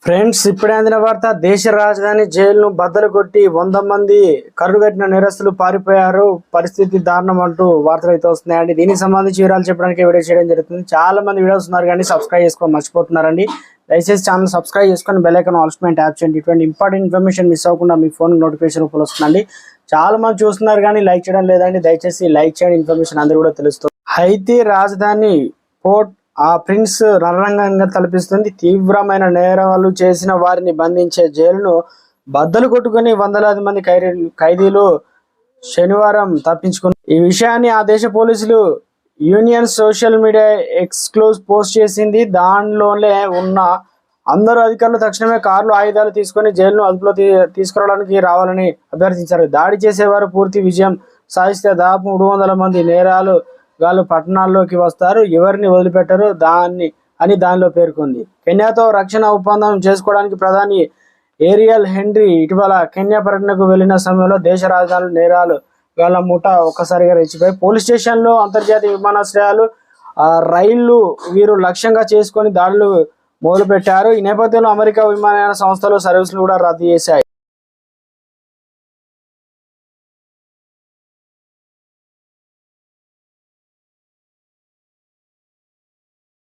Friends, ఇప్పుడే అందిన వార్త. దేశ రాజధాని జైలును బద్దలు కొట్టి 100 మంది కరుడుగట్టిన నేరస్తులు పారిపోయారు. పరిస్థితి దారుణం అంటూ వార్తలు అయితే వస్తున్నాయండి. దీనికి సంబంధించి వివరాలు చెప్పడానికి వీడియో చేయడం జరుగుతుంది. చాలా మంది వీడియోస్ ఉన్నారు కానీ సబ్స్క్రైబ్ చేసుకోవడం మర్చిపోతున్నారండి. దయచేసి ఛానల్ సబ్స్క్రైబ్ చేసుకొని బెల్ ఐకాన్ ఆల్ మీద ట్యాప్ చేయండి. ఇటువంటి ఇంపార్టెంట్ ఇన్ఫర్మేషన్ మిస్ అవ్వకుండా మీ ఫోన్ నోటిఫికేషన్ వస్తుందండి. చాలా మంది చూస్తున్నారు కానీ లైక్ చేయడం లేదండి. దయచేసి లైక్ చేయండి, ఇన్ఫర్మేషన్ అందరూ కూడా తెలుస్తుంది. హైతీ రాజధాని పోర్ట్ ప్రిన్స్ రణరంగంగా తలపిస్తుంది. తీవ్రమైన నేరాలు చేసిన వారిని బంధించే జైలును బద్దలు కొట్టుకుని వందలాది మంది ఖైదీలు శనివారం తప్పించుకున్నారు. ఈ విషయాన్ని ఆ దేశ పోలీసులు union social media exclusive post చేసింది. దానిలోనే ఉన్న అందరూ అధికారులు తక్షణమే కార్లు, ఆయుధాలు తీసుకొని జైలును అదుపులో తీసుకురావడానికి రావాలని అభ్యర్థించారు. దాడి చేసేవారు పూర్తి విజయం సాధిస్తే దాదాపు 300 మంది నేరాలు వాళ్ళు పట్టణాల్లోకి వస్తారు, ఎవరిని వదిలిపెట్టరు దానిలో పేర్కొంది. కెన్యాతో రక్షణ ఒప్పందం చేసుకోవడానికి ప్రధాని ఏరియల్ హెన్రీ ఇటీవల కెన్యా పర్యటనకు వెళ్లిన సమయంలో దేశ రాజధానులు నేరాలు వాళ్ళ ముఠ ఒక్కసారిగా రెచ్చిపోయి పోలీస్ స్టేషన్లు, అంతర్జాతీయ విమానాశ్రయాలు, రైళ్లు వీరు లక్ష్యంగా చేసుకొని దాడులు మొదలుపెట్టారు. ఈ నేపథ్యంలో అమెరికా విమానయాన సంస్థలు సర్వీసులు కూడా రద్దు చేశాయి.